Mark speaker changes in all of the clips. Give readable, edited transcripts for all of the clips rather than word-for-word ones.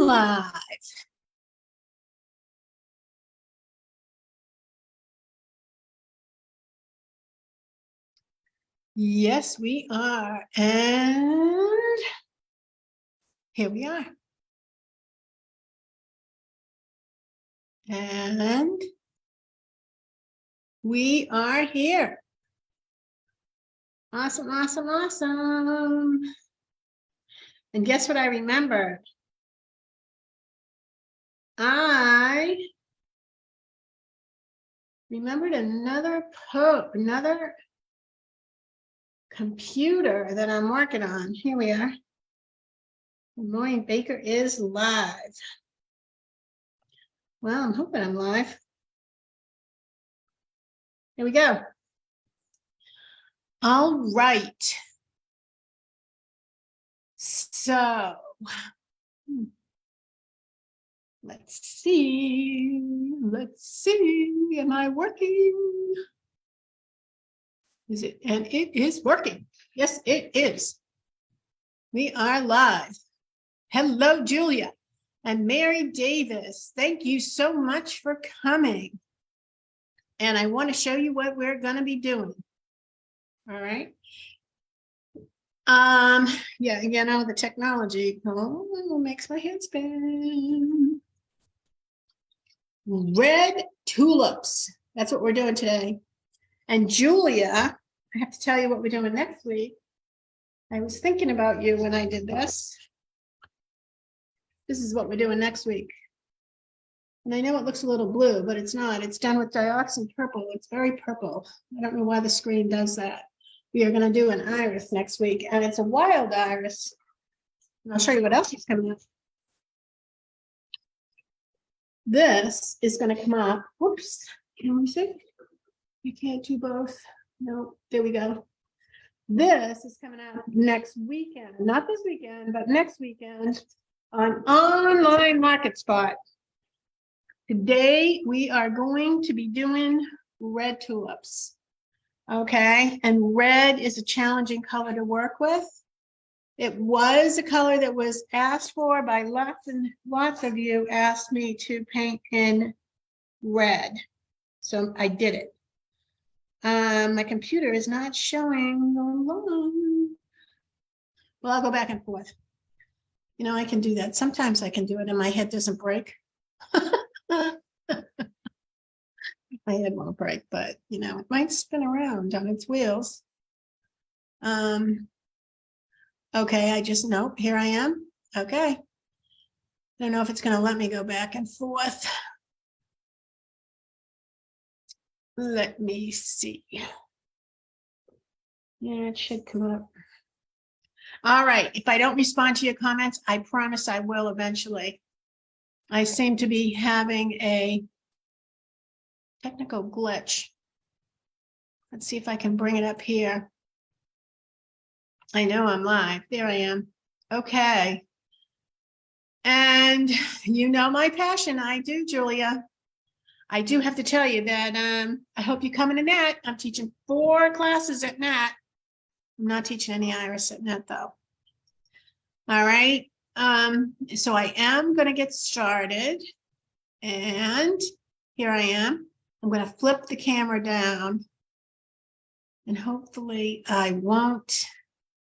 Speaker 1: live. Yes, we are. And here we are. And we are here. Awesome, awesome, awesome. And guess what I remembered? I remembered another computer that I'm working on. Here we are. Good morning, Baker is live. Well, I'm hoping I'm live. Here we go. All right. So, let's see. Am I working? Is it? And it is working. Yes, it is. We are live. Hello, Julia and Mary Davis. Thank you so much for coming. And I want to show you what we're going to be doing. All right. Yeah, you know, the technology makes my head spin. Red tulips. That's what we're doing today. And Julia, I have to tell you what we're doing next week. I was thinking about you when I did this. This is what we're doing next week. And I know it looks a little blue, but it's not. It's done with dioxin purple. It's very purple. I don't know why the screen does that. We are going to do an iris next week, and it's a wild iris. And I'll show you what else is coming up. This is going to come up. Whoops. Can we see? You can't do both. No, there we go. This is coming out next weekend. Not this weekend, but next weekend on Online Market Spot. Today, we are going to be doing red tulips. Okay, and red is a challenging color to work with. It was a color that was asked for by lots and lots of you asked me to paint in red. So I did it. My computer is not showing along. Well, I'll go back and forth. You know, I can do that. Sometimes I can do it and my head doesn't break. My head won't break, but you know, it might spin around on its wheels. Okay, nope, here I am. Okay. I don't know if it's going to let me go back and forth. Let me see. Yeah, it should come up. All right, if I don't respond to your comments, I promise I will eventually. I seem to be having a technical glitch. Let's see if I can bring it up here. I know I'm live. There I am. Okay. And you know my passion. I do, Julia. I do have to tell you that I hope you come into NAT. I'm teaching 4 classes at NAT. I'm not teaching any iris at NAT though. All right. So I am going to get started. And here I am. I'm going to flip the camera down. And hopefully I won't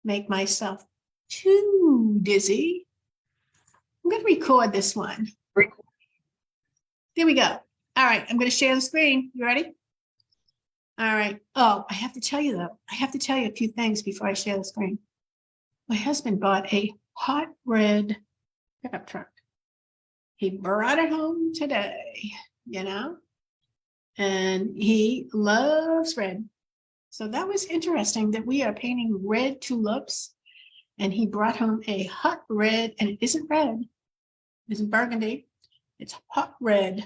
Speaker 1: make myself too dizzy. I'm going to record this one. There we go. All right, I'm going to share the screen. You ready? All right. Oh, I have to tell you though. I have to tell you a few things before I share the screen. My husband bought a hot red pickup truck. He brought it home today, you know, and he loves red. So that was interesting that we are painting red tulips, and he brought home a hot red, and it isn't red. It isn't burgundy. It's hot red.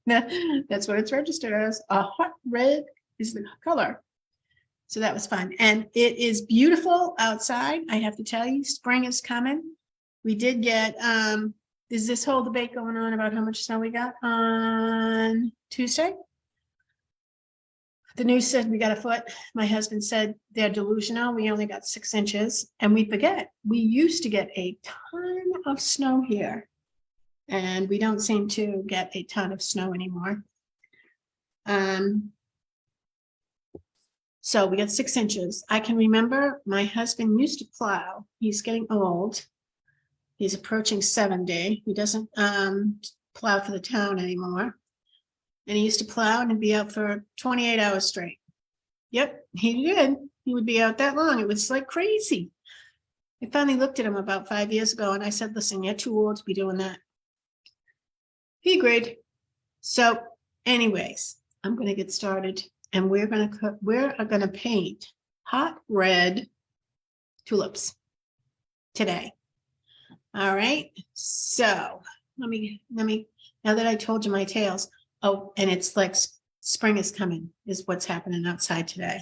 Speaker 1: That's what it's registered as. A hot red is the color. So that was fun. And it is beautiful outside. I have to tell you, spring is coming. We did get, there's this whole debate going on about how much snow we got on Tuesday. The news said we got a foot. My husband said they're delusional. We only got 6 inches, and we forget. We used to get a ton of snow here, and we don't seem to get a ton of snow anymore. So we got 6 inches. I can remember my husband used to plow. He's getting old. He's approaching 70. He doesn't plow for the town anymore. And he used to plow and be out for 28 hours straight. Yep, he did. He would be out that long. It was like crazy. I finally looked at him about 5 years ago and I said, listen, you're too old to be doing that. He agreed. So anyways, I'm going to get started and we're going to paint hot red tulips today. All right. So let me, now that I told you my tales. Oh, and it's like spring is coming is what's happening outside today.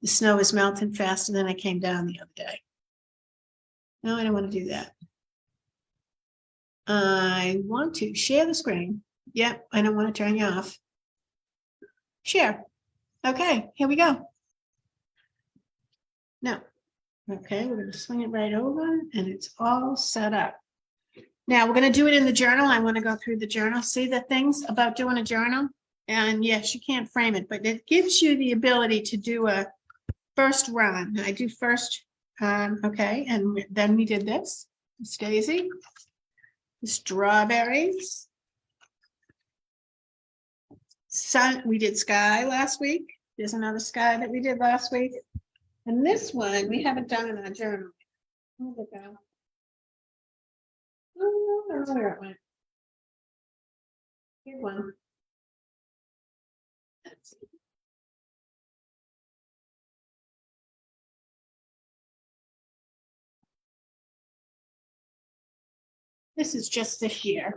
Speaker 1: The snow is melting faster than I came down the other day. No, I don't want to do that. I want to share the screen. Yep, I don't want to turn you off. Share. Okay, here we go. No. Okay, we're going to swing it right over and it's all set up. Now we're going to do it in the journal. I want to go through the journal. See the things about doing a journal? And yes, you can't frame it, but it gives you the ability to do a first run. I do first, okay, and then we did this. It's Daisy. Strawberries. Sun, we did sky last week. There's another sky that we did last week. And this one, we haven't done in our journal. Where'd it go? Oh, I don't know where it went. Good one. Let's see. This is just this year.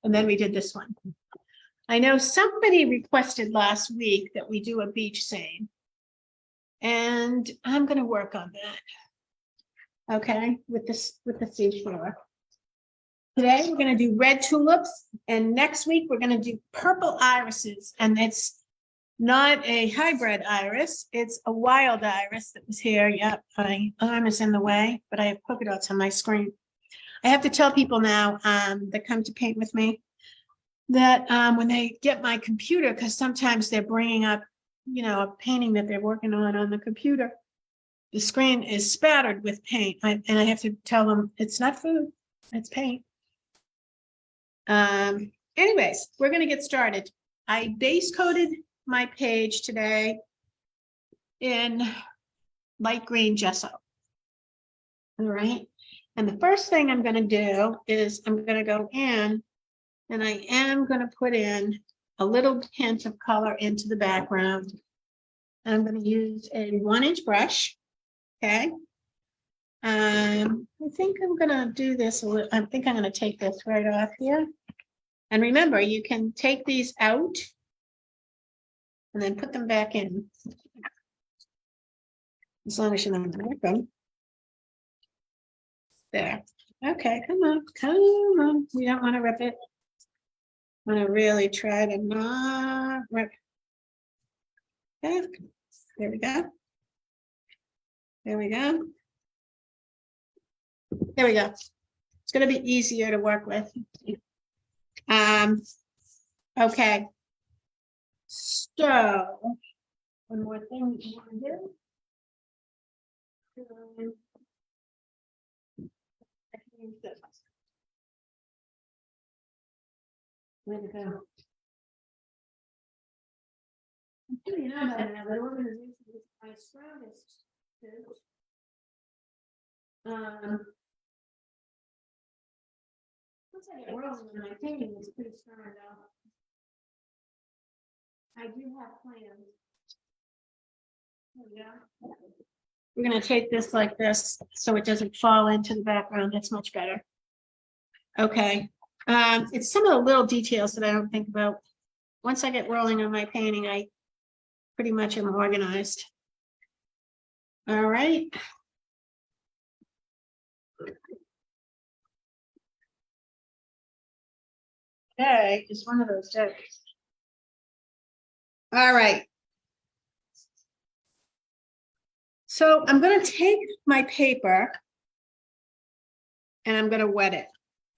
Speaker 1: And then we did this one. I know somebody requested last week that we do a beach scene. And I'm going to work on that. Okay, with the seashore. Today we're going to do red tulips, and next week we're going to do purple irises, and it's not a hybrid iris, it's a wild iris that was here. Yep, my arm is in the way, but I have polka dots on my screen. I have to tell people now that come to paint with me that when they get my computer, because sometimes they're bringing up, you know, a painting that they're working on the computer, the screen is spattered with paint, and I have to tell them it's not food, it's paint. Anyways, we're going to get started. I base coated my page today in light green gesso. All right. And the first thing I'm going to do is I'm going to go in and I am going to put in a little hint of color into the background. And I'm going to use a 1-inch brush. Okay. I think I'm going to do this. I think I'm going to take this right off here. And remember, you can take these out and then put them back in. As long as you don't rip them. There. Okay, come on, come on. We don't want to rip it. I want to really try to not rip. Okay. There we go. There we go. There we go. It's going to be easier to work with. Okay. So, one more thing we want to do. Where to go? I'm doing it now, but organization is my strongest suit. Once I get rolling in my painting, it's pretty strong though. I do have plans. There we go. We're going to take this like this so it doesn't fall into the background. That's much better. Okay. It's some of the little details that I don't think about. Once I get rolling on my painting, I pretty much am organized. All right. Today is one of those days. All right. So I'm going to take my paper and I'm going to wet it.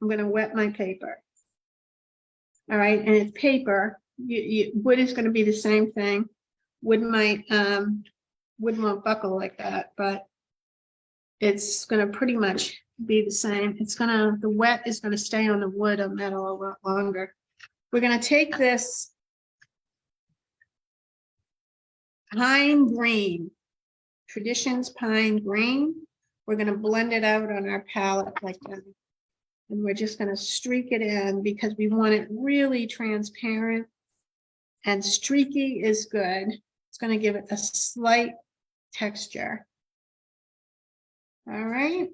Speaker 1: I'm going to wet my paper. All right, and it's paper. Wood is going to be the same thing. Wood won't buckle like that, but it's going to pretty much be the same. The wet is going to stay on the wood or metal a lot longer. We're going to take this pine green, Traditions pine green. We're going to blend it out on our palette like that. And we're just going to streak it in because we want it really transparent. And streaky is good. It's going to give it a slight texture. All right.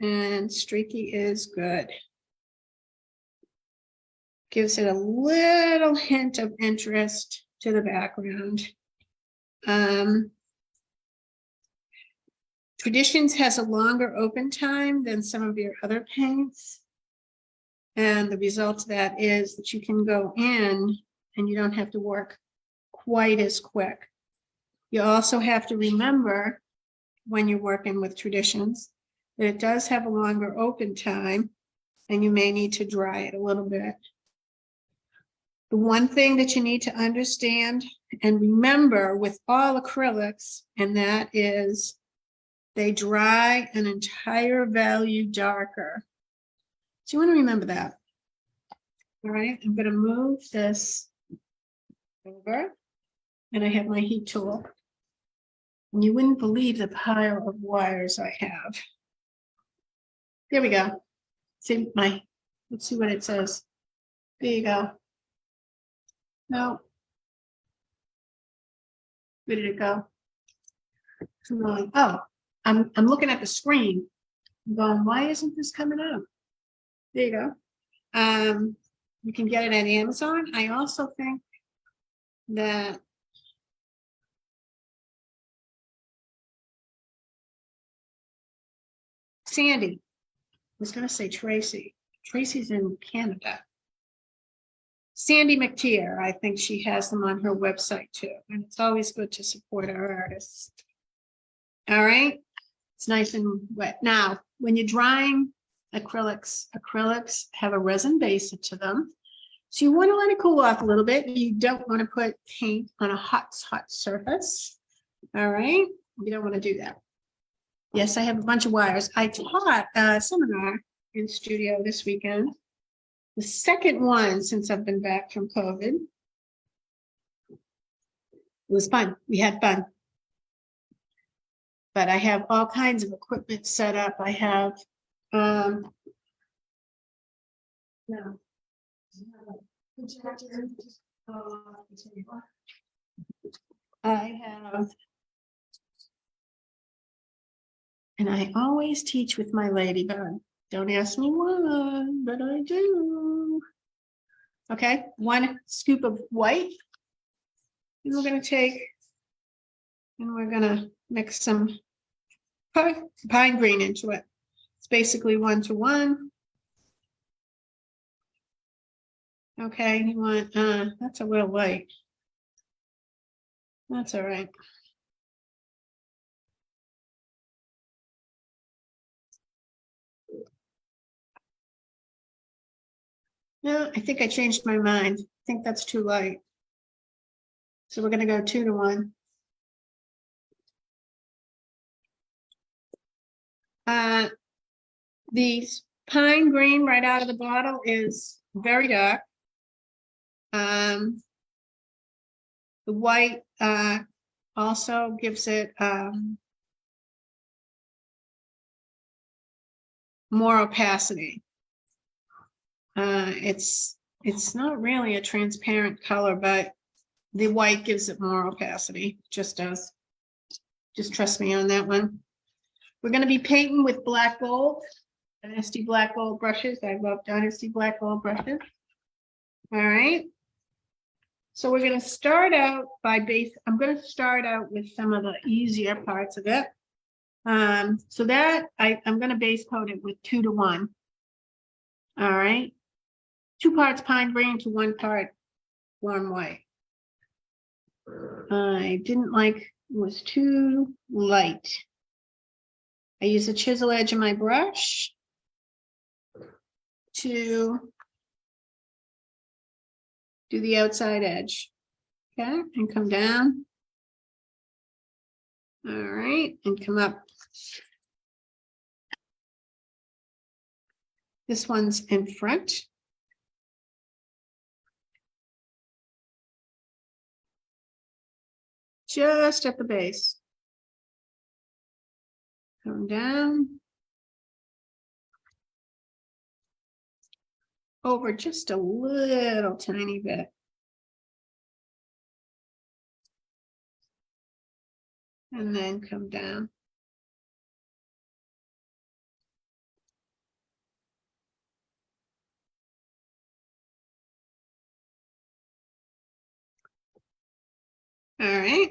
Speaker 1: And streaky is good. Gives it a little hint of interest to the background. Traditions has a longer open time than some of your other paints. And the result of that is that you can go in and you don't have to work quite as quick. You also have to remember when you're working with Traditions that it does have a longer open time and you may need to dry it a little bit. The one thing that you need to understand and remember with all acrylics, and that is they dry an entire value darker. So you want to remember that. All right, I'm going to move this over and I have my heat tool. And you wouldn't believe the pile of wires I have. There we go. See let's see what it says. There you go. No. Where did it go? Oh, I'm looking at the screen. I'm going, why isn't this coming up? There you go. You can get it at Amazon. I also think that Sandy, I was going to say Tracy. Tracy's in Canada. Sandy McTeer, I think she has them on her website too. And it's always good to support our artists. All right. It's nice and wet. Now, when you're drying acrylics have a resin base to them. So you want to let it cool off a little bit. You don't want to put paint on a hot surface. All right. You don't want to do that. Yes, I have a bunch of wires. I taught a seminar in studio this weekend. The second one since I've been back from COVID. It was fun. We had fun. But I have all kinds of equipment set up. I have and I always teach with my ladybug. Don't ask me why, but I do. Okay, 1 scoop of white. And we're going to take, and we're going to mix some pine green into it. It's basically 1 to 1. Okay, you want, that's a little light. That's all right. No, I think I changed my mind. I think that's too light. So we're going to go 2 to 1. The pine green right out of the bottle is very dark. The white also gives it more opacity. It's not really a transparent color, but the white gives it more opacity, just does. Just trust me on that one. We're going to be painting with black gold, Dynasty black gold brushes. I love Dynasty black gold brushes. All right. So we're going to start out by I'm going to start out with some of the easier parts of it. So that I'm going to base coat it with 2 to 1. All right. 2 parts pine green to 1 part warm white. I didn't like, was too light. I use the chisel edge of my brush to do the outside edge. Okay, and come down. All right, and come up. This one's in front. Just at the base. Come down. Over just a little tiny bit. And then come down. All right.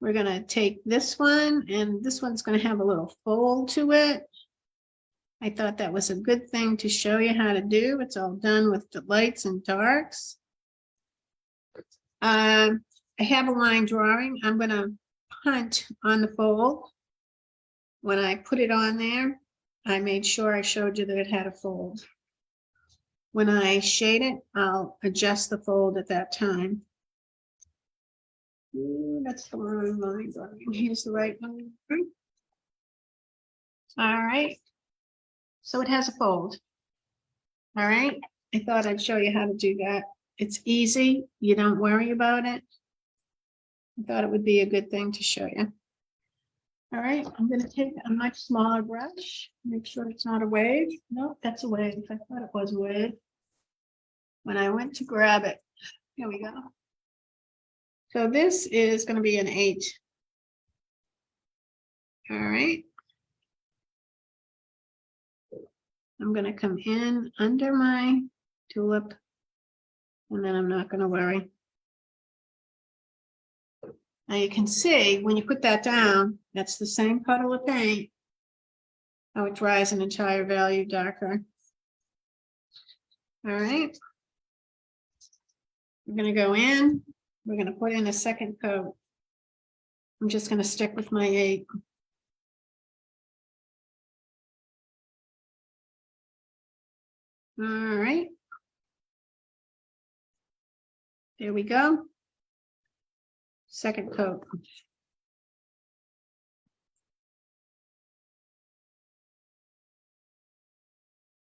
Speaker 1: We're going to take this one, and this one's going to have a little fold to it. I thought that was a good thing to show you how to do. It's all done with the lights and darks. I have a line drawing. I'm going to punt on the fold. When I put it on there, I made sure I showed you that it had a fold. When I shade it, I'll adjust the fold at that time. Ooh, that's the wrong line drawing. Here's the right one. All right. So it has a fold. All right. I thought I'd show you how to do that. It's easy. You don't worry about it. I thought it would be a good thing to show you. All right. I'm going to take a much smaller brush. Make sure it's not a wave. No, that's a wave. I thought it was a wave. When I went to grab it, here we go. So this is going to be an 8. All right. I'm going to come in under my tulip, and then I'm not going to worry. Now you can see when you put that down, that's the same puddle of paint, how it dries an entire value darker. All right. We're going to go in. We're going to put in a second coat. I'm just going to stick with my 8. All right. There we go. Second coat.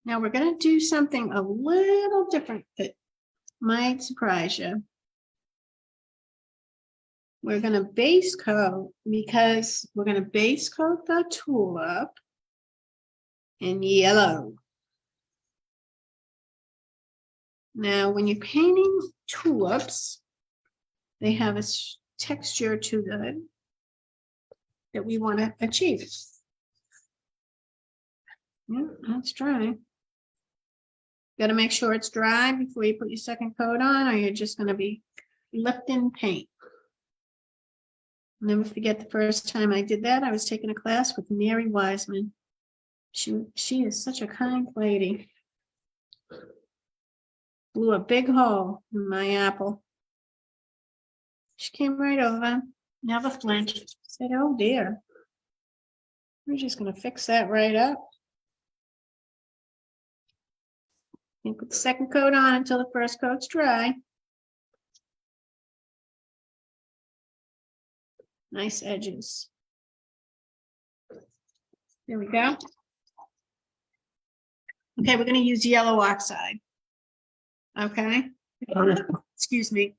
Speaker 1: Now we're going to do something a little different that might surprise you. We're going to base coat, because we're going to base coat the tulip in yellow. Now, when you're painting tulips, they have a texture to them that we want to achieve. Yeah, that's dry. Got to make sure it's dry before you put your second coat on, or you're just going to be lifting paint. I'll never forget the first time I did that. I was taking a class with Mary Wiseman. She is such a kind lady. Blew a big hole in my apple. She came right over, never flinched. Said, "Oh dear, we're just going to fix that right up." And put the second coat on until the first coat's dry. Nice edges. There we go. Okay, we're going to use yellow oxide. Okay. Excuse me.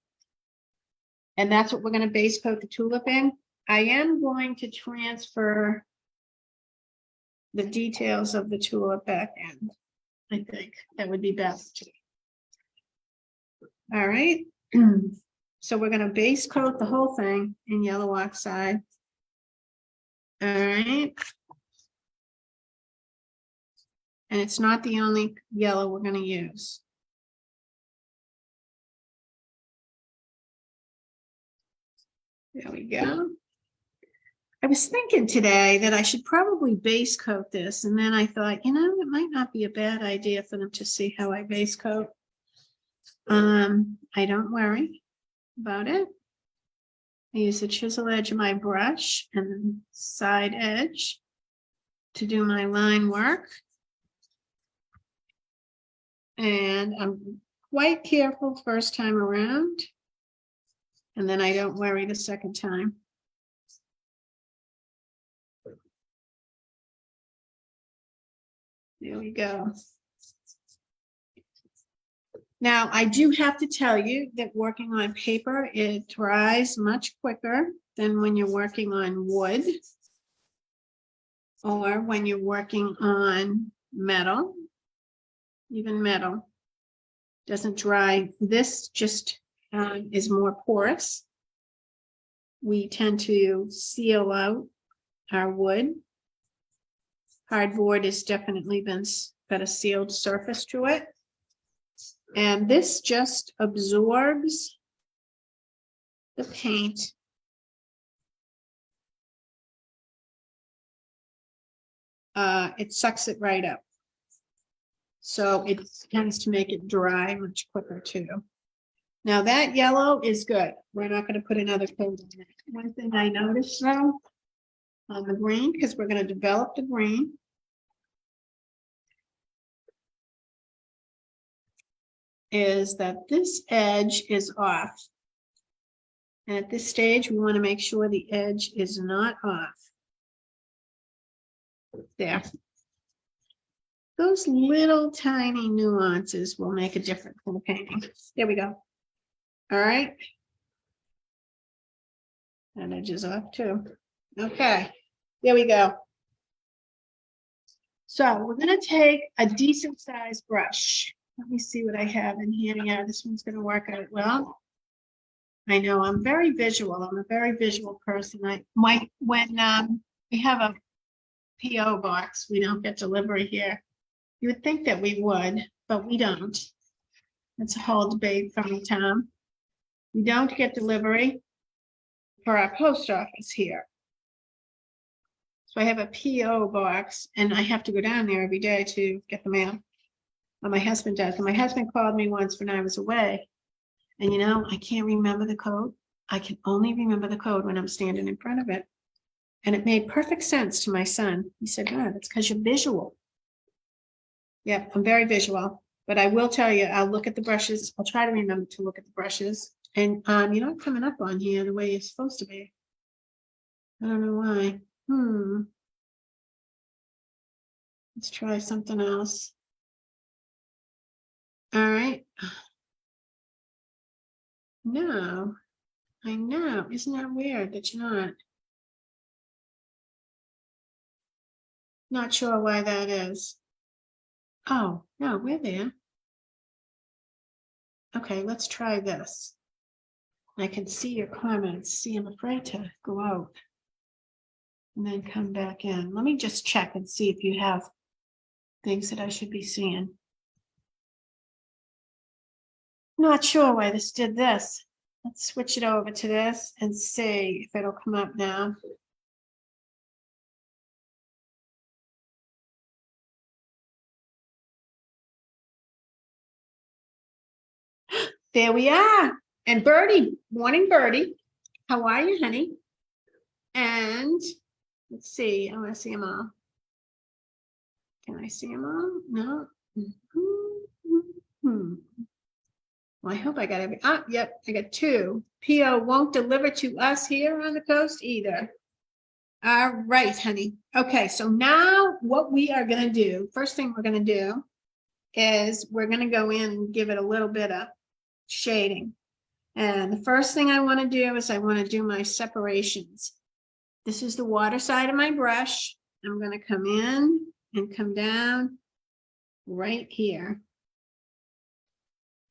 Speaker 1: And that's what we're going to base coat the tulip in. I am going to transfer the details of the tulip back in. I think that would be best. All right. So we're going to base coat the whole thing in yellow oxide. All right. And it's not the only yellow we're going to use. There we go. I was thinking today that I should probably base coat this, and then I thought, you know, it might not be a bad idea for them to see how I base coat. I don't worry. about it. I use the chisel edge of my brush and the side edge to do my line work. And I'm quite careful first time around. And then I don't worry the second time. There we go. Now, I do have to tell you that working on paper, it dries much quicker than when you're working on wood or when you're working on metal. Even metal doesn't dry. This just is more porous. We tend to seal out our wood. Hardboard has definitely got a sealed surface to it. And this just absorbs the paint. It sucks it right up. So it tends to make it dry much quicker too. Now that yellow is good. We're not going to put another coat on it. One thing I noticed though, on the green, because we're going to develop the green, is that this edge is off. And at this stage, we want to make sure the edge is not off. There. Those little tiny nuances will make a difference in the painting. There we go. All right. That edge is off too. Okay. There we go. So we're going to take a decent sized brush. Let me see what I have in here. Yeah, this one's going to work out well. I know I'm very visual. I'm a very visual person. When we have a PO box, we don't get delivery here. You would think that we would, but we don't. It's a whole debate from the town. We don't get delivery for our post office here. So I have a PO box and I have to go down there every day to get the mail. Well, my husband does. And my husband called me once when I was away. And you know, I can't remember the code. I can only remember the code when I'm standing in front of it. And it made perfect sense to my son. He said, no, that's because you're visual. Yep, I'm very visual. But I will tell you, I'll look at the brushes. I'll try to remember to look at the brushes. And you're not coming up on here the way you're supposed to be. I don't know why. Let's try something else. All right. No, I know. Isn't that weird that you're not? Not sure why that is. Oh, no, we're there. Okay, let's try this. I can see your comments. See, I'm afraid to go out and then come back in. Let me just check and see if you have things that I should be seeing. Not sure why this did this. Let's switch it over to this and see if it'll come up now. There we are. And Birdie, morning Birdie. How are you, honey? And let's see. I want to see them all. Can I see them all? No. Well, I hope I got every. Yep, I got 2. PO won't deliver to us here on the coast either. All right, honey. Okay, so now what we are going to do, first thing we're going to do is we're going to go in and give it a little bit of shading. And the first thing I want to do is I want to do my separations. This is the water side of my brush. I'm going to come in and come down right here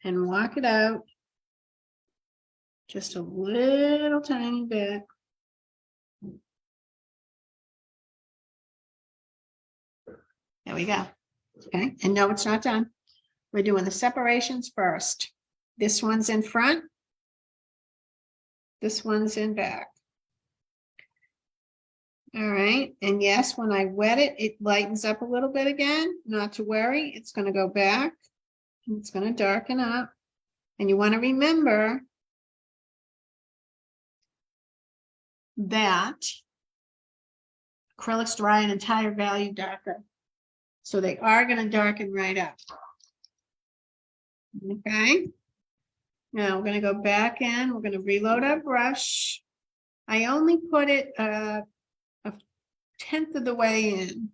Speaker 1: and walk it out just a little tiny bit. There we go. Okay, and no, it's not done. We're doing the separations first. This one's in front. This one's in back. All right, and yes, when I wet it, it lightens up a little bit again. Not to worry, it's going to go back. And it's going to darken up. And you want to remember that acrylics dry an entire value darker. So they are going to darken right up. Okay. Now we're going to go back in. We're going to reload our brush. I only put it a 1/10 of the way in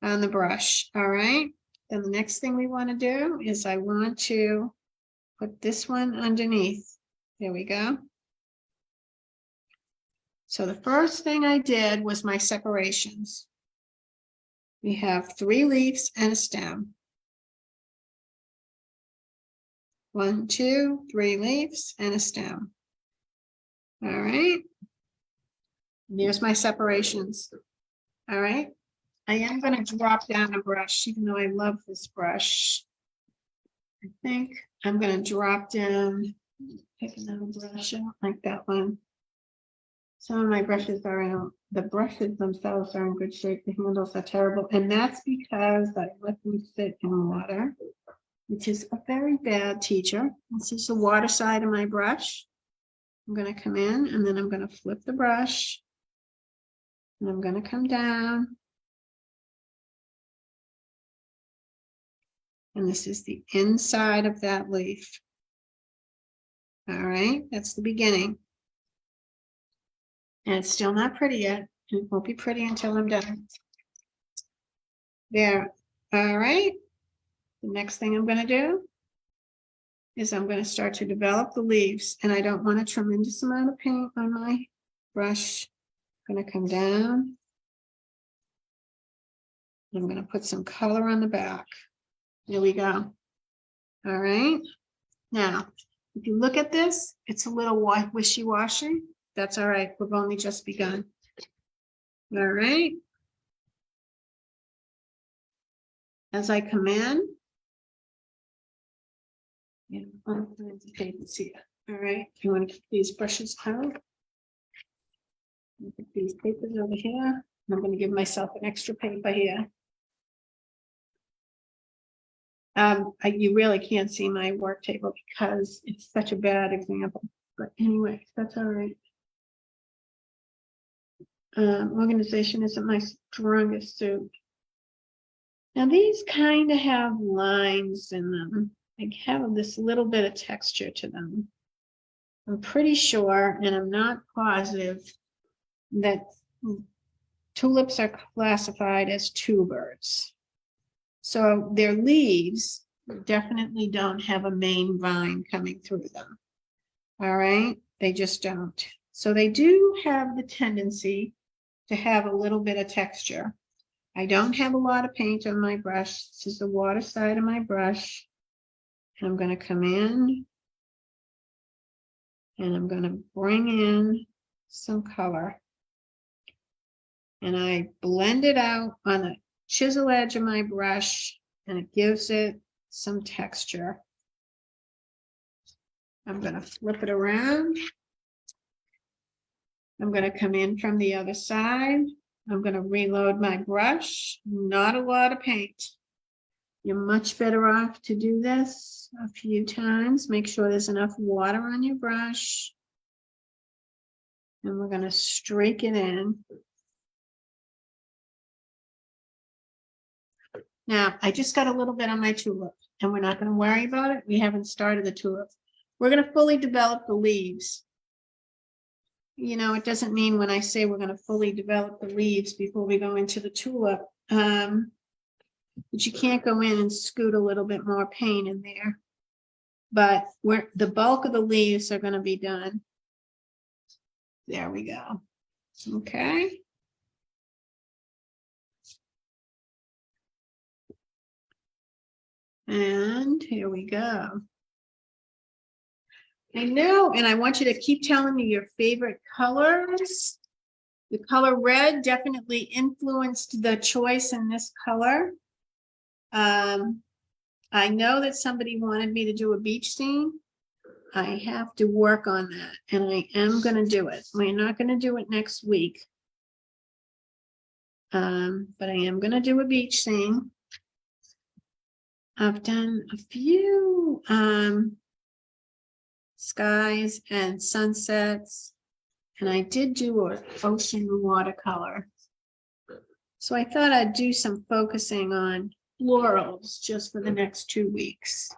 Speaker 1: on the brush. All right. Then the next thing we want to do is I want to put this one underneath. There we go. So the first thing I did was my separations. We have 3 leaves and a stem. 1, 2, 3 leaves and a stem. All right. And there's my separations. All right. I am going to drop down a brush, even though I love this brush. I think I'm going to drop down, pick another brush. I don't like that one. Some of my brushes are in, the brushes themselves are in good shape. The handles are terrible. And that's because I let them sit in water, which is a very bad teacher. This is the water side of my brush. I'm going to come in and then I'm going to flip the brush. And I'm going to come down. And this is the inside of that leaf. All right, that's the beginning. And it's still not pretty yet. It won't be pretty until I'm done. There. All right. The next thing I'm going to do is I'm going to start to develop the leaves. And I don't want a tremendous amount of paint on my brush. I'm going to come down. I'm going to put some color on the back. There we go. All right. Now, if you look at this, it's a little wishy-washy. That's all right. We've only just begun. All right. As I come in, all kinds here. All right. You want to keep these brushes out? Put these papers over here. I'm going to give myself an extra paper here. You really can't see my work table because it's such a bad example. But anyway, that's all right. Organization isn't my strongest suit. Now these kind of have lines in them. They have this little bit of texture to them. I'm pretty sure, and I'm not positive, that tulips are classified as tubers. So their leaves definitely don't have a main vine coming through them. All right, they just don't. So they do have the tendency to have a little bit of texture. I don't have a lot of paint on my brush. This is the water side of my brush. And I'm going to come in and I'm going to bring in some color. And I blend it out on the chisel edge of my brush and it gives it some texture. I'm going to flip it around. I'm going to come in from the other side. I'm going to reload my brush. Not a lot of paint. You're much better off to do this a few times. Make sure there's enough water on your brush. And we're going to streak it in. Now, I just got a little bit on my tulip, and we're not going to worry about it. We haven't started the tulip. We're going to fully develop the leaves. You know, it doesn't mean when I say we're going to fully develop the leaves before we go into the tulip, but you can't go in and scoot a little bit more paint in there. But the bulk of the leaves are going to be done. There we go. Okay. And here we go. I know, and I want you to keep telling me your favorite colors. The color red definitely influenced the choice in this color. I know that somebody wanted me to do a beach scene. I have to work on that, and I am going to do it. We're not going to do it next week. But I am going to do a beach scene. I've done a few skies and sunsets And I did do an ocean watercolor. So I thought I'd do some focusing on florals just for the next 2 weeks.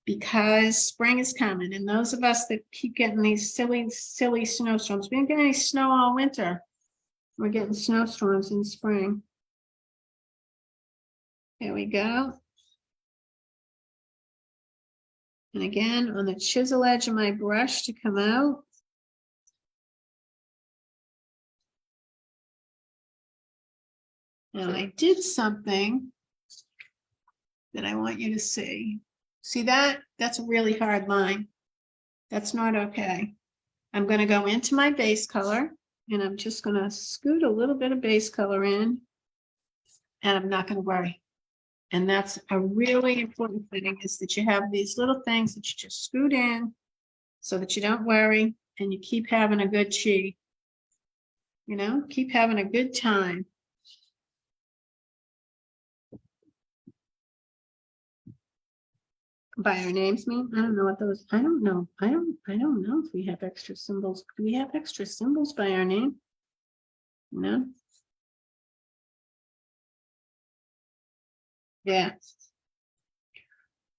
Speaker 1: Because spring is coming, and those of us that keep getting these silly snowstorms, we didn't get any snow all winter. We're getting snowstorms in spring. There we go. And again, on the chisel edge of my brush to come out. Now I did something that I want you to see. See that? That's a really hard line. That's not okay. I'm going to go into my base color, and I'm just going to scoot a little bit of base color in, and I'm not going to worry. And that's a really important thing, is that you have these little things that you just scoot in so that you don't worry and you keep having a good chi. You know, keep having a good time. By our names mean? I don't know what those, I don't know. I don't know if we have extra symbols. Do we have extra symbols by our name? No. Yeah.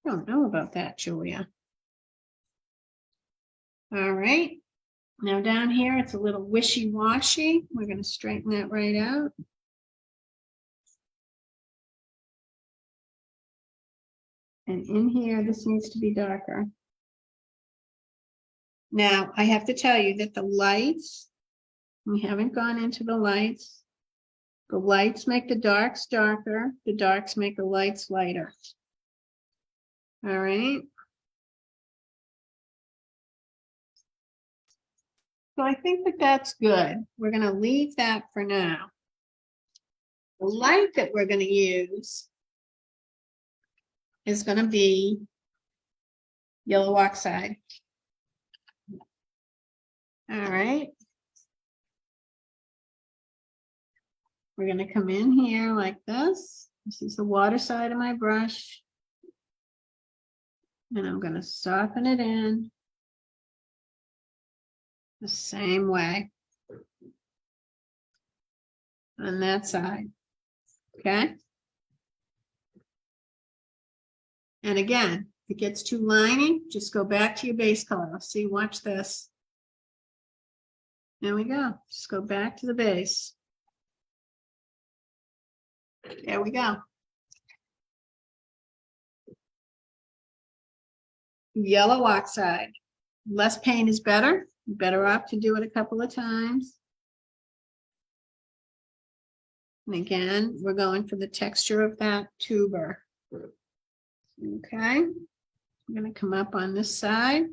Speaker 1: I don't know about that, Julia. All right. Now down here, it's a little wishy-washy. We're going to straighten that right out. And in here, this needs to be darker. Now, I have to tell you that the lights, we haven't gone into the lights. The lights make the darks darker. The darks make the lights lighter. All right. So I think that that's good. We're going to leave that for now. The light that we're going to use is going to be yellow oxide. All right. We're going to come in here like this. This is the water side of my brush. And I'm going to soften it in the same way on that side. Okay. And again, if it gets too liney, just go back to your base color. See, watch this. There we go. Just go back to the base. There we go. Yellow oxide. Less paint is better. You're better off to do it a couple of times. And again, we're going for the texture of that tuber. Okay. I'm going to come up on this side.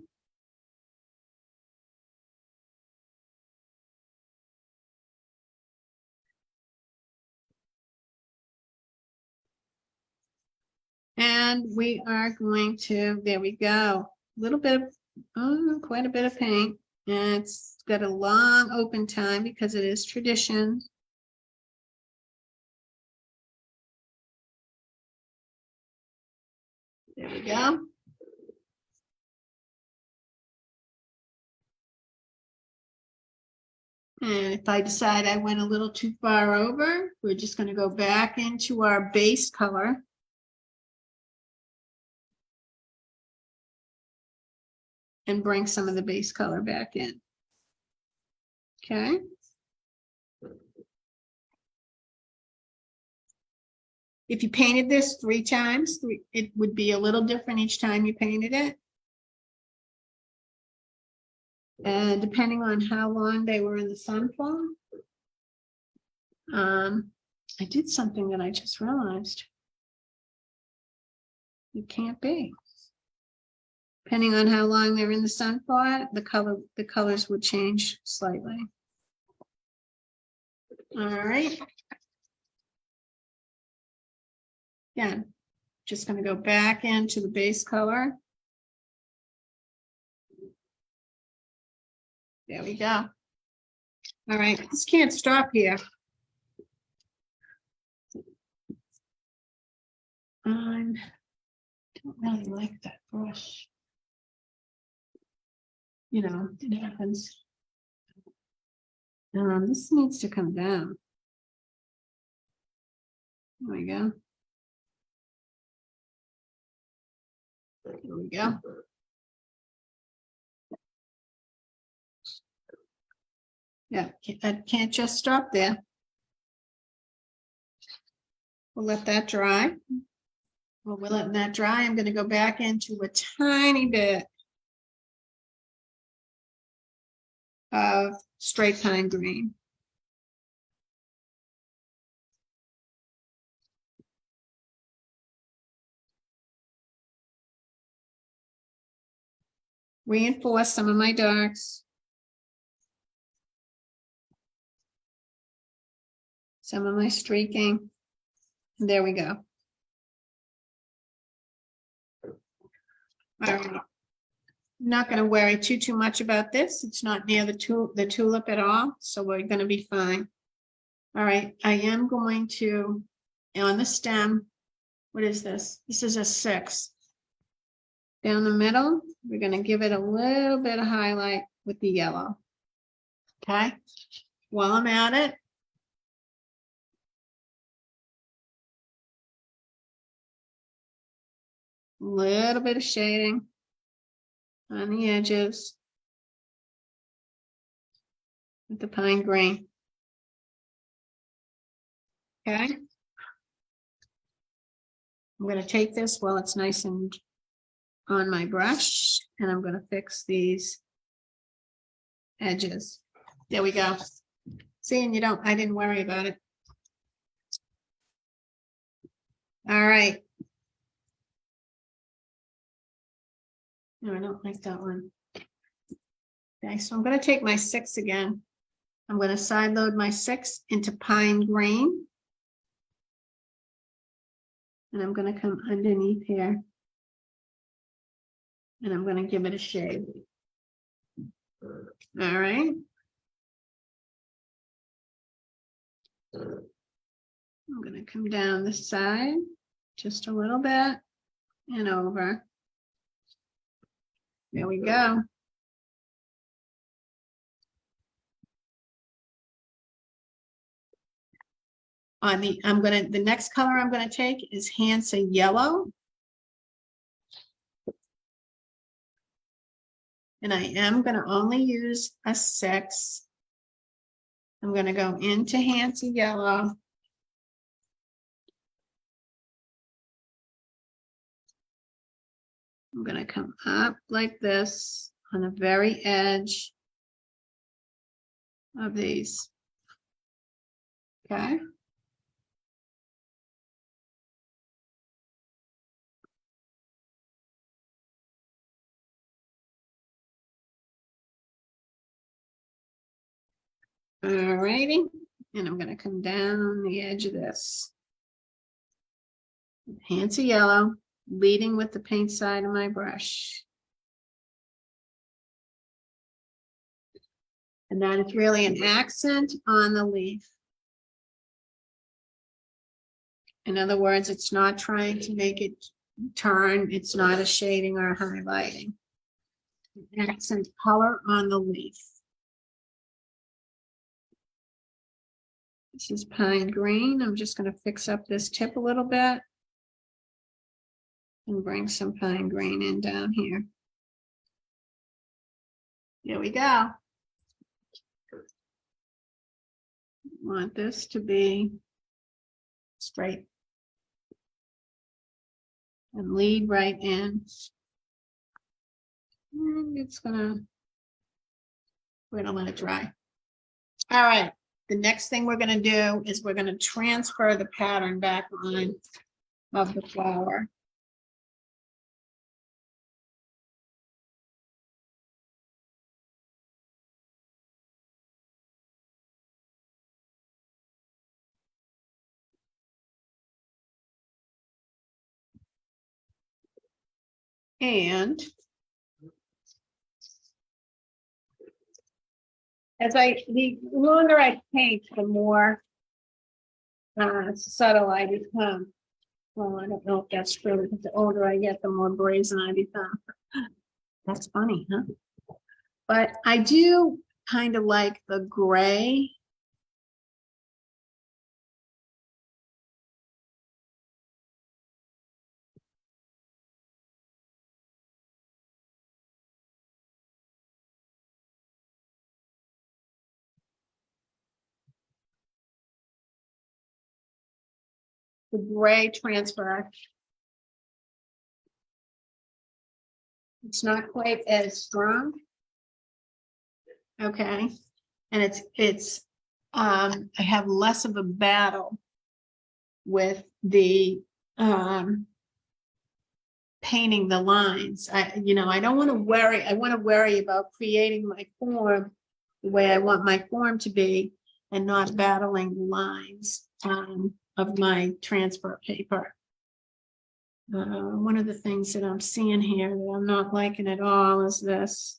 Speaker 1: And we are going to, there we go. A little bit of, quite a bit of paint. And it's got a long open time because it is tradition. There we go. And if I decide I went a little too far over, we're just going to go back into our base color. And bring some of the base color back in. Okay. If you painted this 3 times, it would be a little different each time you painted it. And depending on how long they were in the sun for. I did something that I just realized. It can't be. Depending on how long they're in the sun for, the colors would change slightly. All right. Again, just going to go back into the base color. There we go. All right, this can't stop here. I don't really like that brush. You know, it happens. This needs to come down. There we go. There we go. Yeah, I can't just stop there. We'll let that dry. Well, we're letting that dry. I'm going to go back into a tiny bit of straight pine green. Reinforce some of my darks. Some of my streaking. There we go. All right. I'm not going to worry too much about this. It's not near the tulip at all, so we're going to be fine. All right, I am going to, on the stem, what is this? This is a 6. Down the middle, we're going to give it a little bit of highlight with the yellow. Okay, while I'm at it, a little bit of shading on the edges with the pine green. Okay, I'm going to take this while it's nice and on my brush, and I'm going to fix these edges. There we go. See, and I didn't worry about it. All right. No, I don't like that one. Okay, so I'm going to take my 6 again. I'm going to side load my 6 into pine green. And I'm going to come underneath here. And I'm going to give it a shade. All right. I'm going to come down this side just a little bit and over. There we go. The next color I'm going to take is Hansa Yellow. And I am going to only use a 6. I'm going to go into Hansa Yellow. I'm going to come up like this on the very edge of these. Okay. All righty. And I'm going to come down the edge of this. Hansa Yellow, leading with the paint side of my brush. And that is really an accent on the leaf. In other words, it's not trying to make it turn. It's not a shading or a highlighting. An accent color on the leaf. This is pine green. I'm just going to fix up this tip a little bit and bring some pine green in down here. There we go. Want this to be straight and lead right in. And it's gonna, we're gonna let it dry. All right, the next thing we're gonna do is we're gonna transfer the pattern back on of the flower. And the longer I paint, the more subtle I become. Well, I don't know if that's true, because the older I get, the more brazen I become. That's funny, huh? But I do kind of like the gray. The gray transfer. It's not quite as strong. Okay. And I have less of a battle with the painting the lines. I don't want to worry. I want to worry about creating my form the way I want my form to be and not battling the lines of my transfer paper. One of the things that I'm seeing here that I'm not liking at all is this.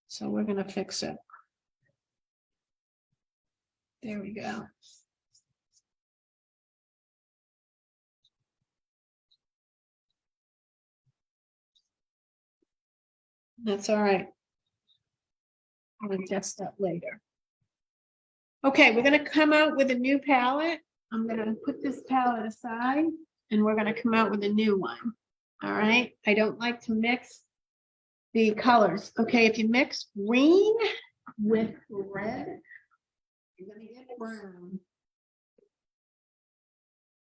Speaker 1: So we're going to fix it. There we go. That's all right. I'll adjust that later. Okay, we're going to come out with a new palette. I'm going to put this palette aside and we're going to come out with a new one. All right. I don't like to mix the colors. Okay, if you mix green with red, you're going to get brown.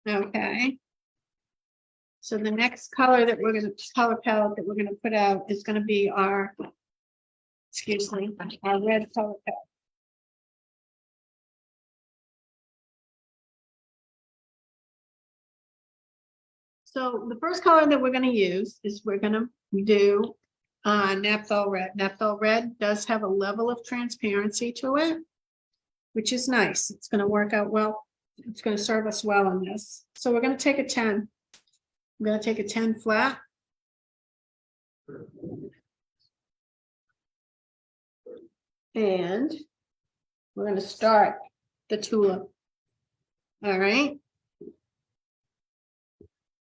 Speaker 1: Okay. So the next color that color palette that we're going to put out is going to be our red color palette. So the first color that we're going to use is we're going to do Naphthol red. Naphthol red does have a level of transparency to it, which is nice. It's going to work out well. It's going to serve us well on this. So we're going to take a 10. I'm going to take a 10 flat. And we're going to start the tulip. All right.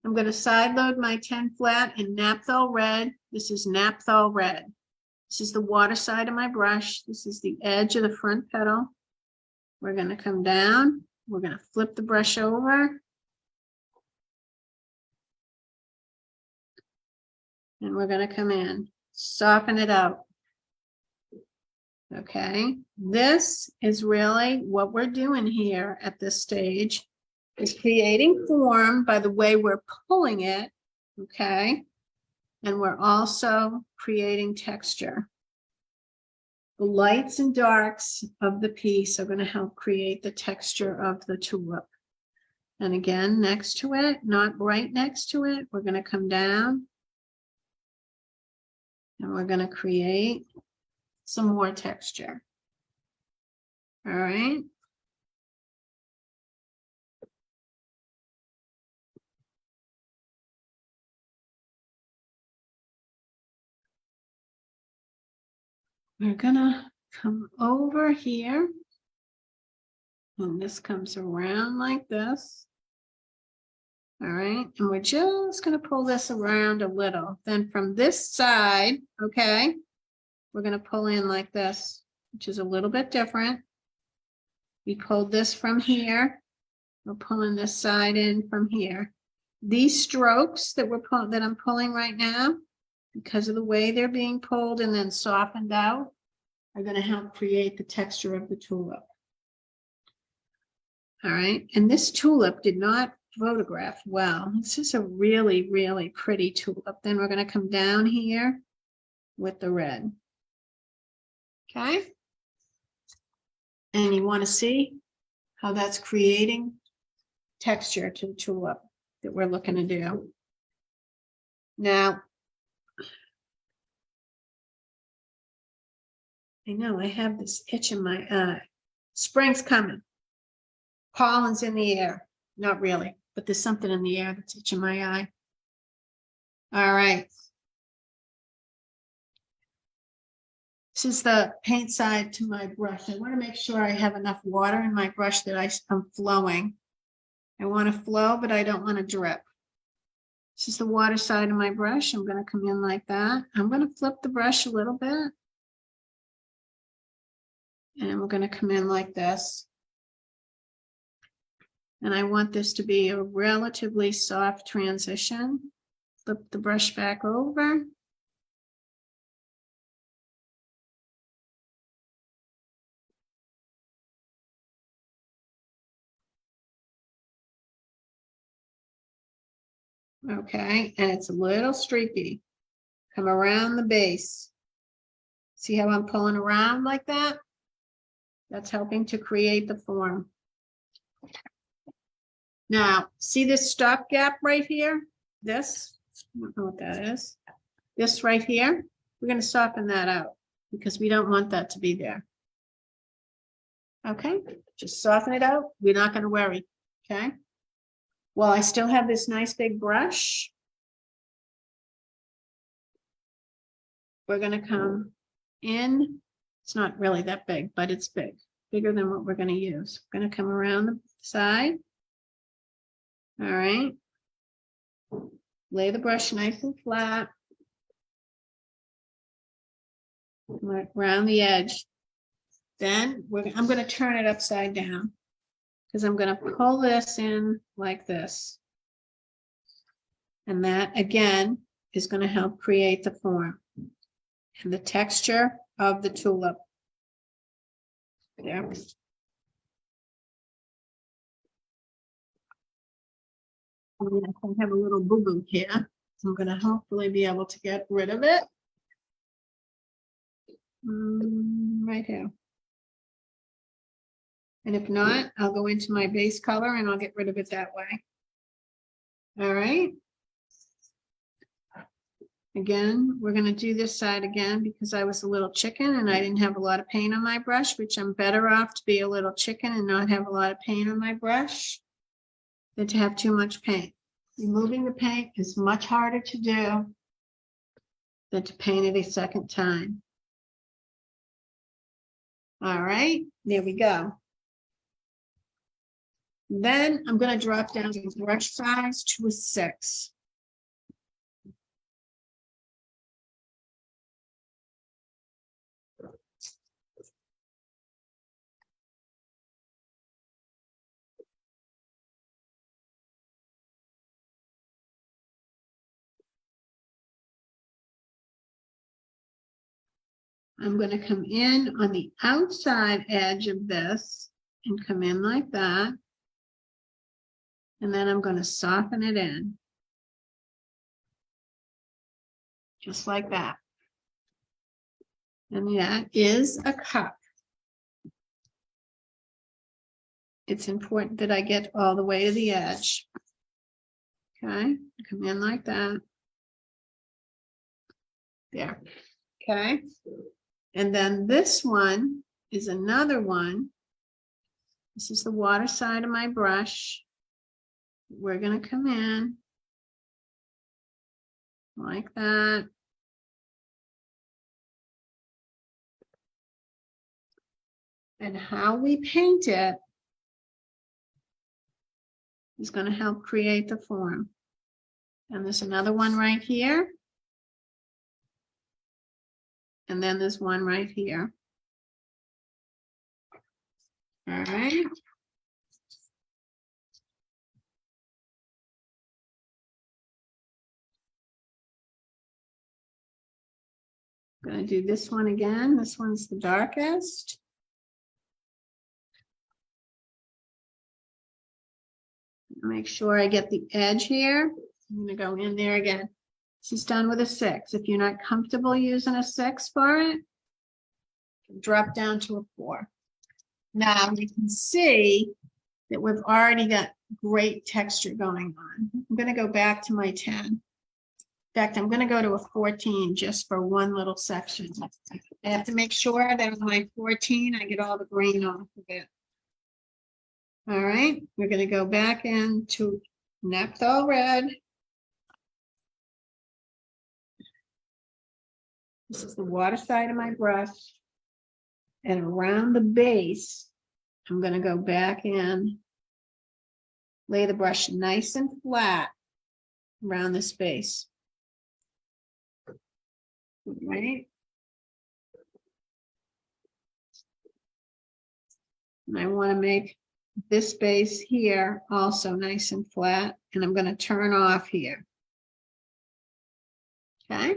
Speaker 1: I'm going to side load my 10 flat in Naphthol red. This is Naphthol red. This is the water side of my brush. This is the edge of the front petal. We're going to come down. We're going to flip the brush over. And we're going to come in, soften it out. Okay, this is really what we're doing here at this stage, is creating form by the way we're pulling it, okay? And we're also creating texture. The lights and darks of the piece are going to help create the texture of the tulip. And again, next to it, not right next to it, we're going to come down. And we're going to create some more texture. All right. We're gonna come over here. And this comes around like this. All right, and we're just going to pull this around a little. Then from this side, okay, we're going to pull in like this, which is a little bit different. We pulled this from here. We're pulling this side in from here. These strokes that I'm pulling right now, because of the way they're being pulled and then softened out, are going to help create the texture of the tulip. All right, and this tulip did not photograph well. This is a really, really pretty tulip. Then we're going to come down here with the red. Okay. And you want to see how that's creating texture to the tulip that we're looking to do. Now, I know I have this itch in my eye. Spring's coming. Pollen's in the air. Not really, but there's something in the air that's itching my eye. All right. This is the paint side to my brush. I want to make sure I have enough water in my brush that I'm flowing. I want to flow, but I don't want to drip. This is the water side of my brush. I'm going to come in like that. I'm going to flip the brush a little bit. And we're going to come in like this. And I want this to be a relatively soft transition. Flip the brush back over. Okay, and it's a little streaky. Come around the base. See how I'm pulling around like that? That's helping to create the form. Now, see this stop gap right here? This, I don't know what that is. This right here, we're going to soften that out because we don't want that to be there. Okay, just soften it out. We're not going to worry. Okay. Well, I still have this nice big brush. We're going to come in. It's not really that big, but it's big, bigger than what we're going to use. We're going to come around the side. All right. Lay the brush nice and flat. Around the edge. Then I'm going to turn it upside down because I'm going to pull this in like this. And that again is going to help create the form and the texture of the tulip. There. I have a little boo-boo here. I'm going to hopefully be able to get rid of it. Right here. And if not, I'll go into my base color and I'll get rid of it that way. All right. Again, we're going to do this side again because I was a little chicken and I didn't have a lot of paint on my brush, which I'm better off to be a little chicken and not have a lot of paint on my brush than to have too much paint. Removing the paint is much harder to do than to paint it a second time. All right, there we go. Then I'm going to drop down the brush size to a 6. I'm going to come in on the outside edge of this and come in like that. And then I'm going to soften it in. Just like that. And that is a cup. It's important that I get all the way to the edge. Okay, come in like that. There. Okay. And then this one is another one. This is the water side of my brush. We're going to come in like that. And how we paint it is going to help create the form. And there's another one right here. And then there's one right here. All right. I'm going to do this one again. This one's the darkest. Make sure I get the edge here. I'm going to go in there again. She's done with a 6. If you're not comfortable using a 6 for it, drop down to a 4. Now you can see that we've already got great texture going on. I'm going to go back to my 10. In fact, I'm going to go to a 14 just for one little section. I have to make sure that with my 14, I get all the grain off of it. All right, we're going to go back into Naphthol red. This is the water side of my brush. And around the base, I'm going to go back in, lay the brush nice and flat around this base. Right? And I want to make this base here also nice and flat, and I'm going to turn off here. Okay.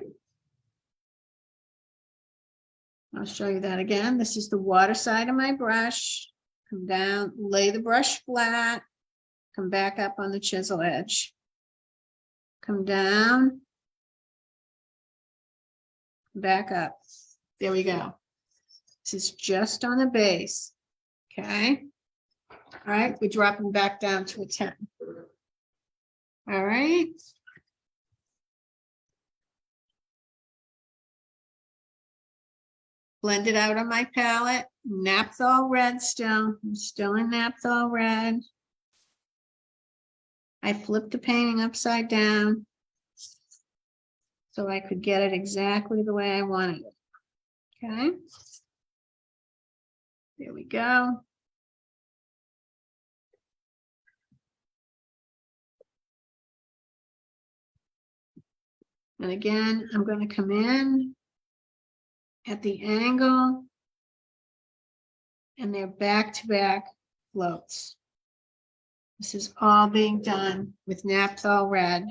Speaker 1: I'll show you that again. This is the water side of my brush. Come down, lay the brush flat, come back up on the chisel edge. Come down, back up. There we go. This is just on the base. Okay. All right, we drop them back down to a 10. All right. Blend it out on my palette. Naphthol red still. I'm still in naphthol red. I flipped the painting upside down so I could get it exactly the way I wanted it. Okay. There we go. And again, I'm going to come in at the angle, and they're back-to-back floats. This is all being done with naphthol red.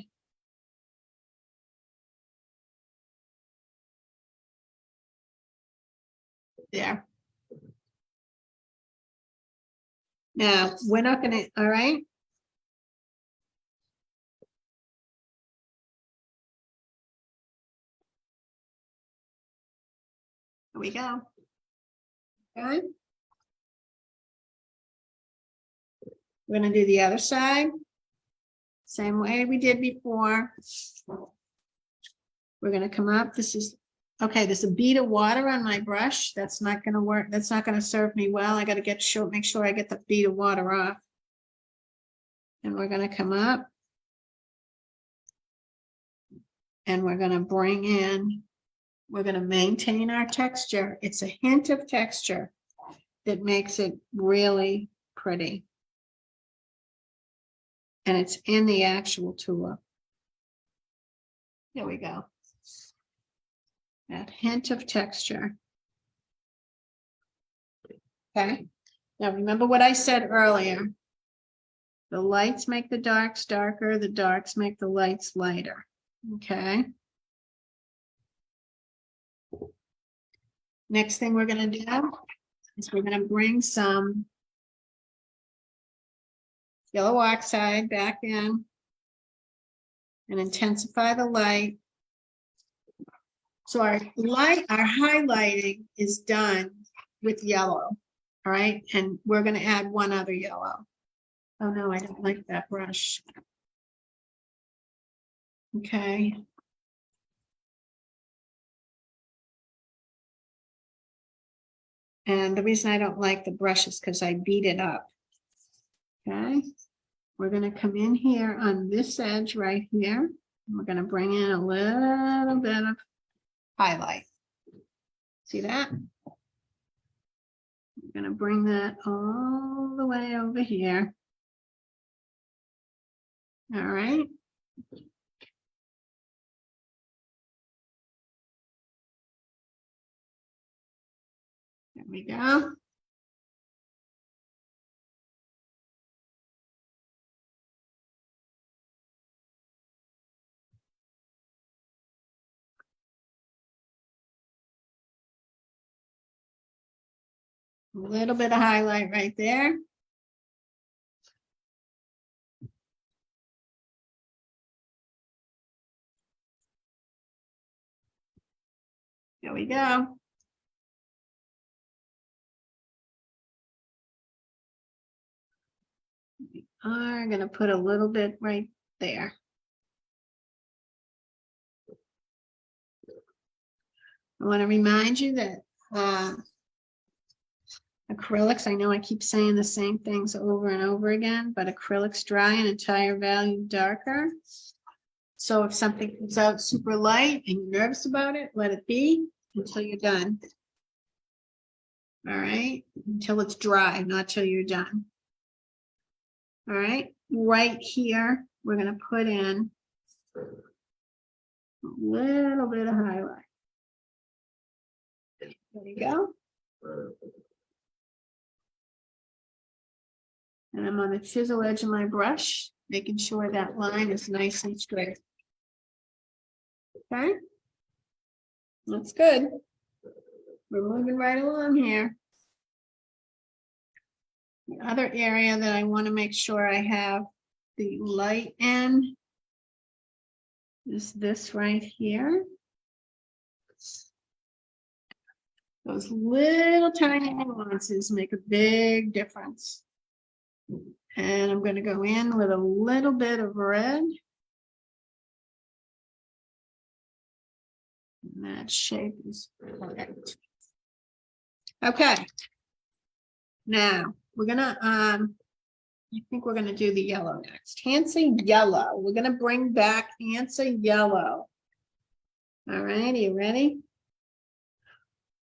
Speaker 1: There. Now, we're not going to, all right? Here we go. Okay. We're going to do the other side. Same way we did before. We're going to come up. This is, okay, there's a bead of water on my brush. That's not going to work. That's not going to serve me well. I got to make sure I get the bead of water off. And we're going to come up. And we're going to bring in, we're going to maintain our texture. It's a hint of texture that makes it really pretty. And it's in the actual tulip. There we go. That hint of texture. Okay. Now remember what I said earlier. The lights make the darks darker, the darks make the lights lighter. Okay. Next thing we're going to do is we're going to bring some yellow oxide back in and intensify the light. So our highlighting is done with yellow. All right. And we're going to add one other yellow. Oh no, I don't like that brush. Okay. And the reason I don't like the brush is because I beat it up. Okay. We're going to come in here on this edge right here. And we're going to bring in a little bit of highlight. See that? We're going to bring that all the way over here. All right. There we go. A little bit of highlight right there. There we go. We are going to put a little bit right there. I want to remind you that acrylics, I know I keep saying the same things over and over again, but acrylics dry an entire value darker. So if something comes out super light and you're nervous about it, let it be until you're done. All right, until it's dry, not till you're done. All right, right here, we're going to put in a little bit of highlight. There you go. And I'm on the chisel edge of my brush, making sure that line is nice and straight. Okay, that's good. We're moving right along here. The other area that I want to make sure I have the light in is this right here. Those little tiny nuances make a big difference. And I'm going to go in with a little bit of red. And that shape is perfect. Okay. Now we're gonna I think we're gonna do the yellow next. Hansa yellow. We're gonna bring back Hansa yellow. All right, are you ready?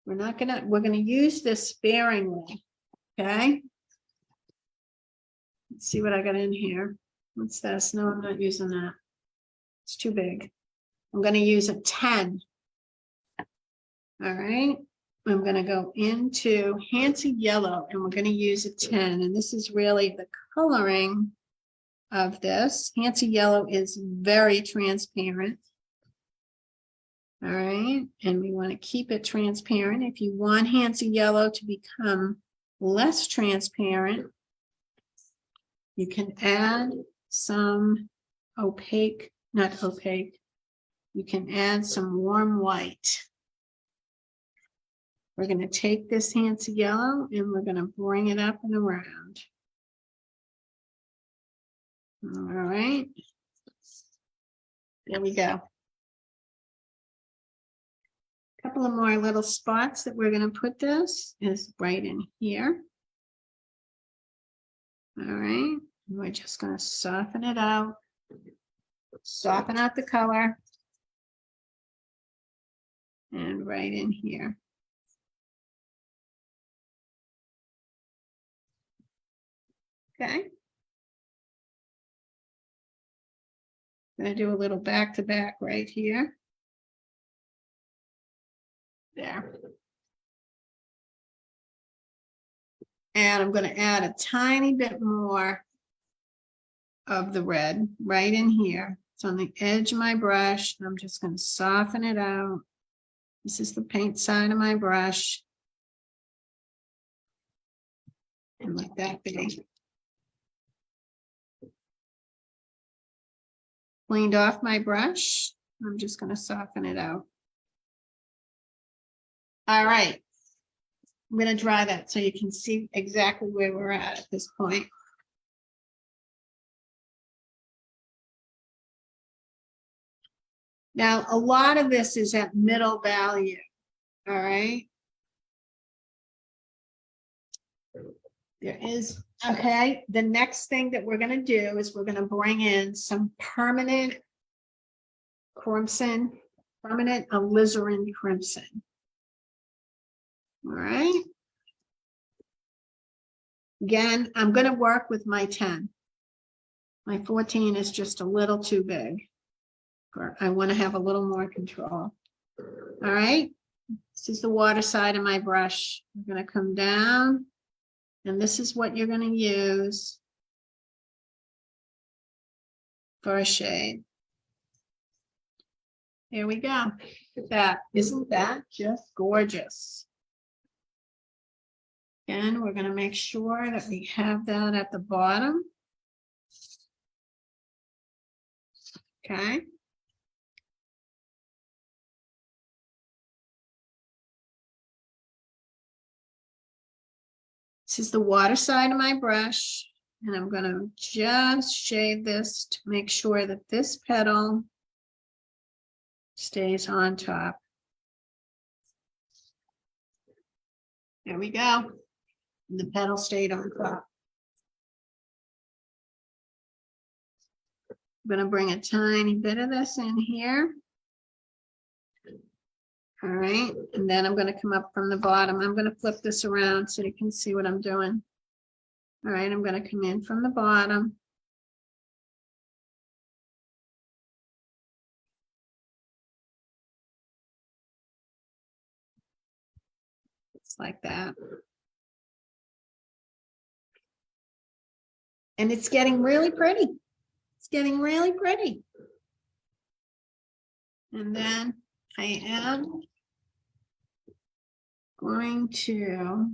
Speaker 1: We're gonna use this sparingly. Okay. Let's see what I got in here. What's this? No, I'm not using that. It's too big. I'm gonna use a 10. All right. I'm going to go into Hansa yellow and we're going to use a 10. And this is really the coloring of this. Hansa yellow is very transparent. All right. And we want to keep it transparent. If you want Hansa yellow to become less transparent, you can add some opaque, not opaque. You can add some warm white. We're going to take this Hansa yellow and we're going to bring it up and around. All right. There we go. A couple of more little spots that we're going to put this is right in here. All right. We're just going to soften it out. Soften out the color. And right in here. Okay. I'm going to do a little back to back right here. There. And I'm going to add a tiny bit more of the red right in here. It's on the edge of my brush. I'm just going to soften it out. This is the paint side of my brush. And let that be. Cleaned off my brush. I'm just going to soften it out. All right. I'm going to dry that so you can see exactly where we're at this point. Now, a lot of this is at middle value. All right. There is, okay. The next thing that we're going to do is we're going to bring in some permanent crimson, permanent alizarin crimson. All right. Again, I'm going to work with my 10. My 14 is just a little too big. I want to have a little more control. All right. This is the water side of my brush. I'm going to come down, and this is what you're going to use for a shade. Here we go. Look at that. Isn't that just gorgeous? And we're going to make sure that we have that at the bottom. Okay. This is the water side of my brush, and I'm going to just shade this to make sure that this petal stays on top. There we go. And the petal stayed on top. I'm going to bring a tiny bit of this in here. All right, and then I'm going to come up from the bottom. I'm going to flip this around so you can see what I'm doing. All right, I'm going to come in from the bottom. It's like that. And it's getting really pretty. It's getting really pretty. And then I am going to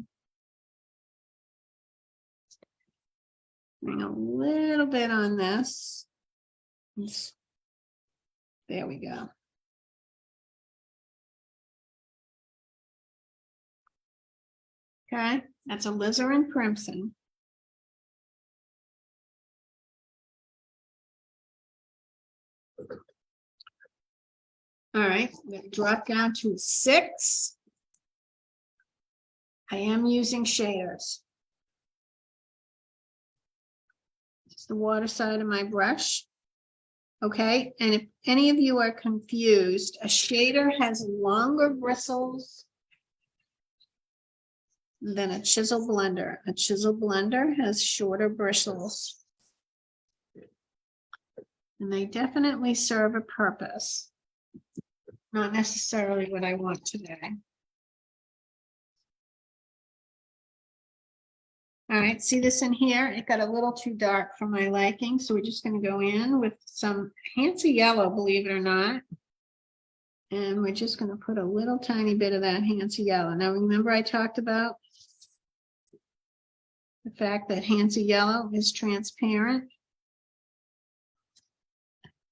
Speaker 1: bring a little bit on this. There we go. Okay, that's alizarin crimson. All right, I'm going to drop down to 6. I am using shaders. It's the water side of my brush. Okay, and if any of you are confused, a shader has longer bristles than a chisel blender. A chisel blender has shorter bristles. And they definitely serve a purpose. Not necessarily what I want today. All right, see this in here? It got a little too dark for my liking, so we're just going to go in with some fancy yellow, believe it or not. And we're just going to put a little tiny bit of that fancy yellow. Now, remember I talked about the fact that fancy yellow is transparent.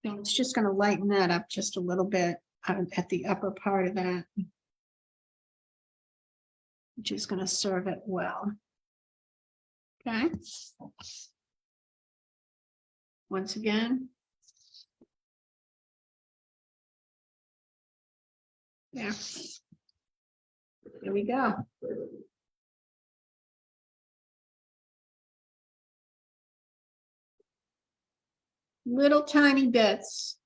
Speaker 1: So it's just going to lighten that up just a little bit at the upper part of that, which is going to serve it well. Okay. Once again. There. There we go. Little tiny bits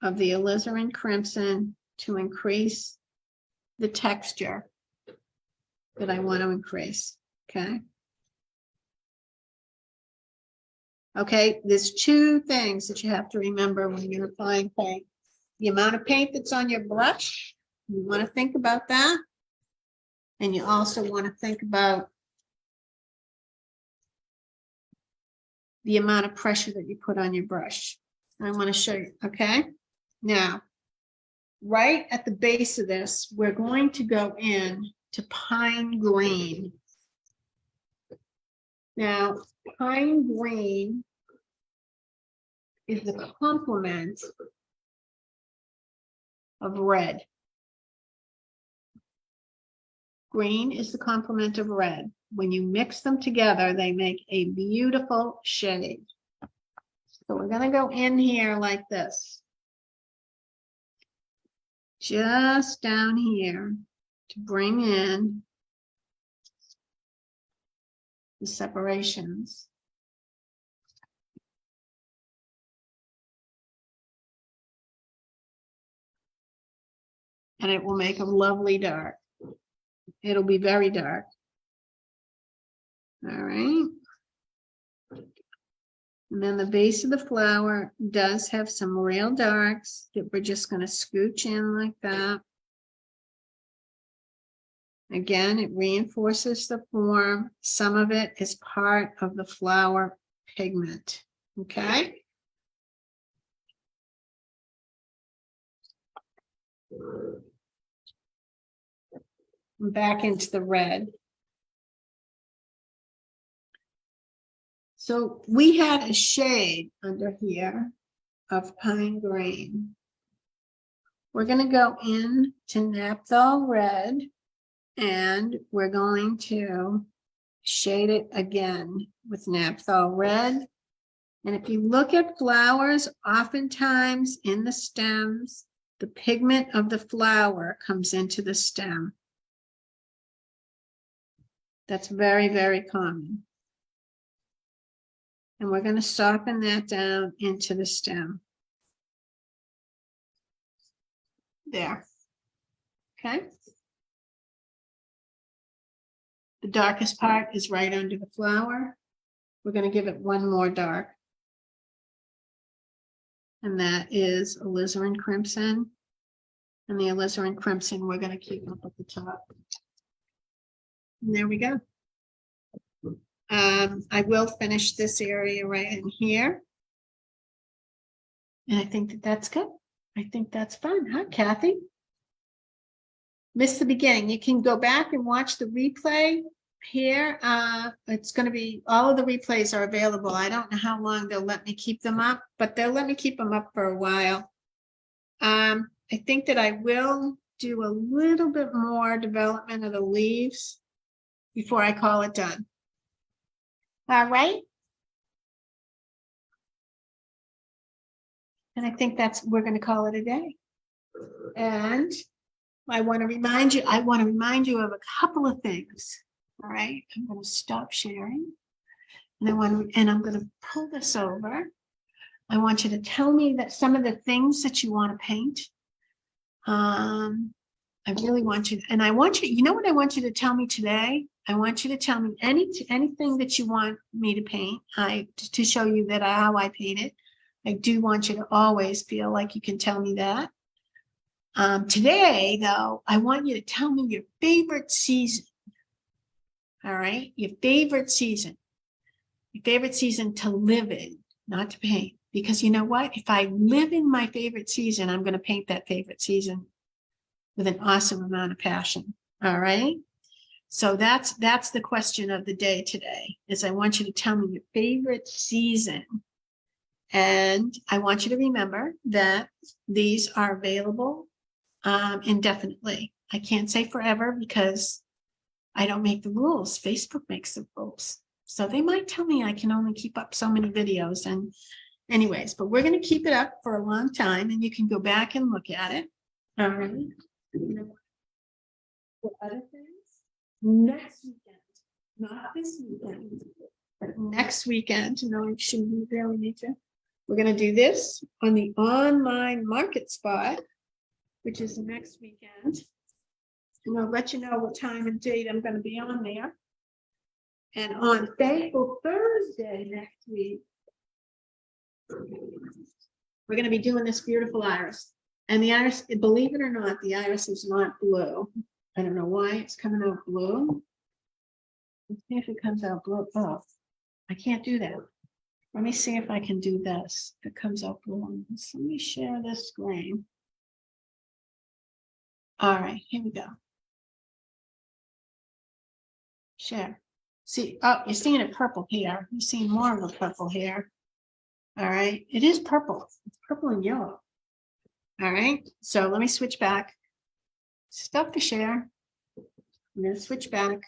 Speaker 1: of the alizarin crimson to increase the texture that I want to increase. Okay. Okay, there's 2 things that you have to remember when you're applying paint. The amount of paint that's on your brush, you want to think about that. And you also want to think about the amount of pressure that you put on your brush. I want to show you, okay? Now, right at the base of this, we're going to go in to pine green. Now, pine green is the complement of red. Green is the complement of red. When you mix them together, they make a beautiful shade. So we're going to go in here like this. Just down here to bring in the separations. And it will make a lovely dark. It'll be very dark. All right. And then the base of the flower does have some real darks that we're just going to scooch in like that. Again, it reinforces the form. Some of it is part of the flower pigment. Okay. Back into the red. So we had a shade under here of pine green. We're going to go in to Naphthol red and we're going to shade it again with Naphthol red. And if you look at flowers, oftentimes in the stems, the pigment of the flower comes into the stem. That's very, very common. And we're going to soften that down into the stem. There. Okay. The darkest part is right under the flower. We're going to give it one more dark. And that is alizarin crimson. And the alizarin crimson we're going to keep up at the top. And there we go. I will finish this area right in here. And I think that that's good. I think that's fun, huh, Kathy? Missed the beginning. You can go back and watch the replay here. It's going to be, all of the replays are available. I don't know how long they'll let me keep them up, but they'll let me keep them up for a while. I think that I will do a little bit more development of the leaves before I call it done. All right. And I think we're going to call it a day. And I want to remind you of a couple of things. All right. I'm going to stop sharing. And I'm going to pull this over. I want you to tell me that some of the things that you want to paint. I really want you, and I want you, you know what I want you to tell me today? I want you to tell me anything that you want me to paint, to show you that how I paint it. I do want you to always feel like you can tell me that. Today, though, I want you to tell me your favorite season. All right, your favorite season to live in, not to paint. Because you know what? If I live in my favorite season, I'm going to paint that favorite season with an awesome amount of passion. All right. So that's the question of the day today, is I want you to tell me your favorite season. And I want you to remember that these are available indefinitely. I can't say forever because I don't make the rules. Facebook makes the rules. So they might tell me I can only keep up so many videos. And anyways, but we're going to keep it up for a long time, and you can go back and look at it. All right. For other things, next weekend, not this weekend, but next weekend, no, I shouldn't really need to. We're going to do this on the online market spot, which is next weekend. And I'll let you know what time and date I'm going to be on there. And on Thankful Thursday next week, we're going to be doing this beautiful iris. And the iris, believe it or not, the iris is not blue. I don't know why it's coming out blue. Let's see if it comes out blue. Oh, I can't do that. Let me see if I can do this. If it comes out blue. Let me share this screen. All right, here we go. Share. See, oh, you're seeing it purple here. You're seeing more of the purple here. All right, it is purple. It's purple and yellow. All right, so let me switch back. Stop the share. I'm going to switch back.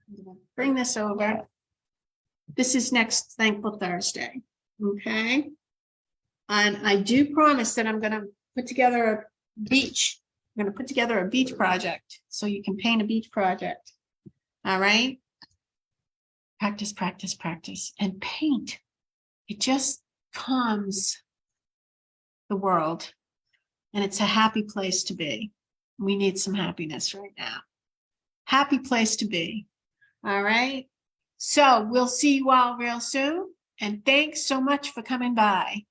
Speaker 1: I'm going to bring this over. This is next Thankful Thursday. Okay. And I do promise that I'm going to put together a beach. I'm going to put together a beach project so you can paint a beach project. All right. Practice, practice, practice, and paint. It just calms the world. And it's a happy place to be. We need some happiness right now. Happy place to be. All right. So we'll see you all real soon. And thanks so much for coming by.